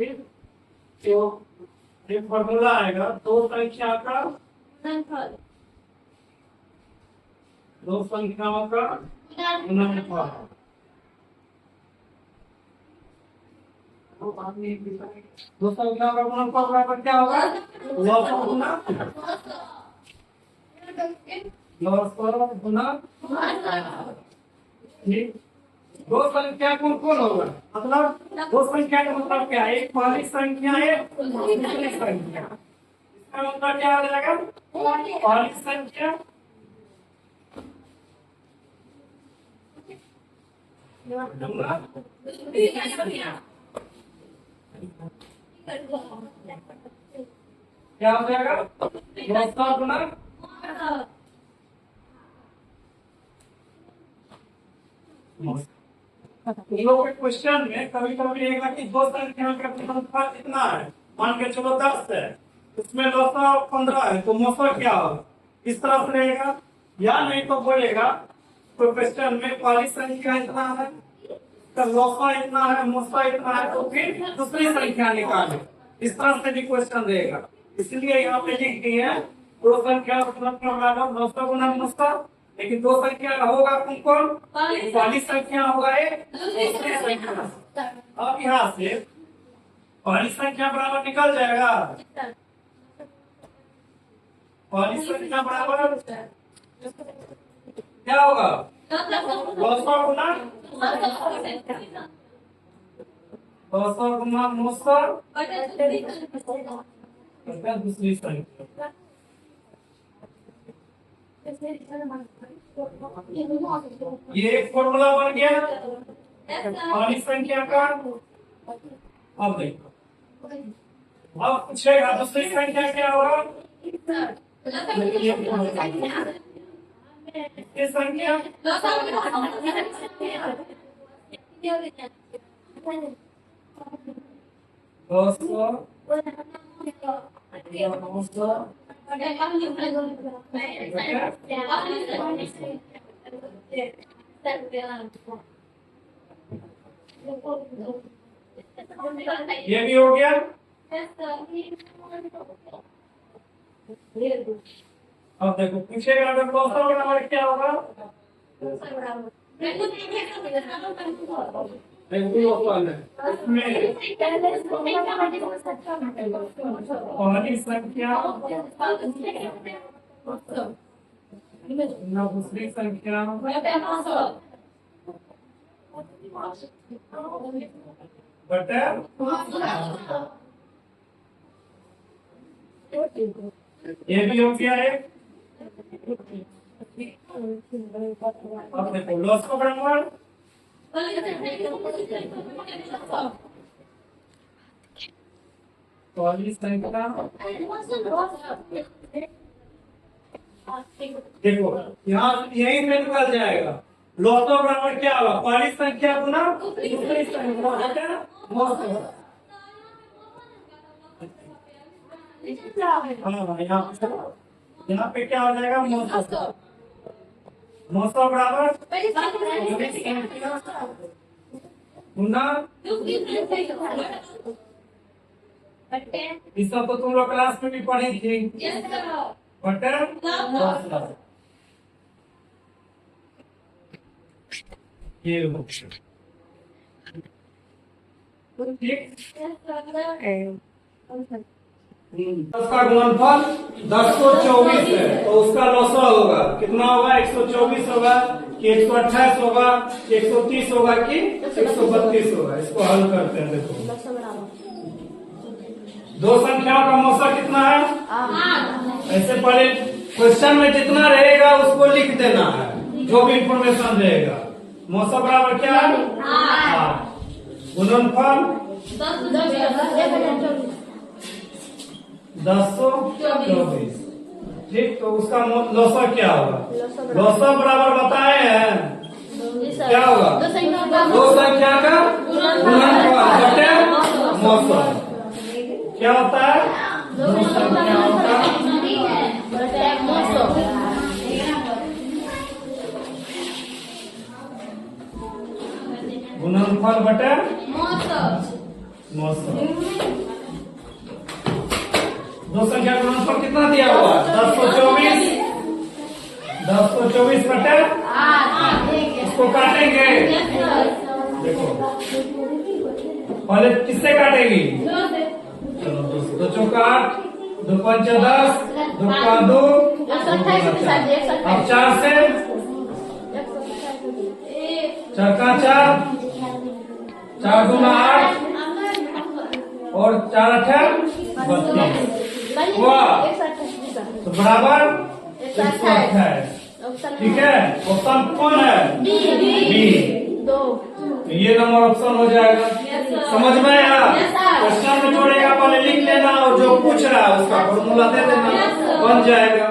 फिर तो एक फॉर्मूला आएगा दो संख्याओं का गुणनफल। दो संख्याओं का गुणनफल बराबर क्या होगा? लॉग गुना दो संख्या कौन कौन होगा? मतलब दो संख्या का मतलब क्या है? एक पहली संख्या है दूसरी संख्या। इसका मतलब क्या हो जाएगा? पहली संख्या क्या हो जाएगा? गुना क्वेश्चन में कभी कभी रहेगा कि दो संख्या का गुणनफल कितना है, मान के चलो 10 है, उसमें 215 है, तो मुफ्त क्या होगा? इस तरह से रहेगा। या नहीं तो बोलेगा तो क्वेश्चन में पहली संख्या इतना है तो लोसा इतना है, मुफ्त इतना है, तो फिर दूसरी संख्या निकाले। इस तरह से भी क्वेश्चन रहेगा। इसलिए यहाँ पे लिख दिए है दो संख्या गुना मुफ्त, लेकिन दो संख्या होगा कौन कौन? पहली संख्या होगा एक, दूसरी संख्या। अब यहाँ से पहली संख्या बराबर निकल जाएगा। पहली संख्या बराबर क्या होगा? गुना दूसरी संख्या। ये एक फॉर्मूला बन गया पहली संख्या का। अब देखो, अब पूछेगा दूसरी संख्या क्या होगा? ये संख्या ये भी हो गया। अब देखो पूछेगा अगर दूसरा बराबर क्या होगा? पहली संख्या दूसरी संख्या बटे ये भी हो गया है। अब देखो लॉस को बराबर पहली संख्या देखो यहाँ यही में निकल जाएगा। लॉस को बराबर क्या होगा? पहली संख्या गुना दूसरी संख्या। यहाँ पे क्या हो जाएगा? मौसम बराबर गुना। इस सब तो तुम लोग क्लास में भी पढ़ी थी। बटे ये उसका गुणनफल 1024 है तो उसका लॉसा होगा कितना होगा? 124 होगा कि 128 होगा, 130 होगा कि 132 होगा। इसको हल करते हैं। देखो दो संख्याओं का मौसा कितना है? ऐसे पहले क्वेश्चन में जितना रहेगा उसको लिख देना है, जो भी इंफॉर्मेशन रहेगा। मौसा बराबर क्या है? गुणनफल 1024। ठीक, तो उसका लौसा क्या होगा? लौसा बराबर बताए हैं क्या होगा? दो संख्या का गुणनफल बटे मौसम। क्या होता है? दो संख्याओं का गुणनफल बटे 900। दो संख्या का गुणनफल कितना दिया हुआ? 1024। 1024 बटे इसको काटेंगे। देखो पहले किससे काटेगी? चलो 2 चौका 8, 2 पंचे 10, 2 का 2, अब 4 से 4 का 4, 4 दूना 8 और 4 अठे 32 हुआ, तो बराबर 128। ठीक है, ऑप्शन कौन है? बी। ये नंबर ऑप्शन हो जाएगा। समझ में आया? क्वेश्चन में जोड़ेगा, पहले लिख लेना और जो पूछ रहा है उसका फॉर्मूला दे देना, बन जाएगा।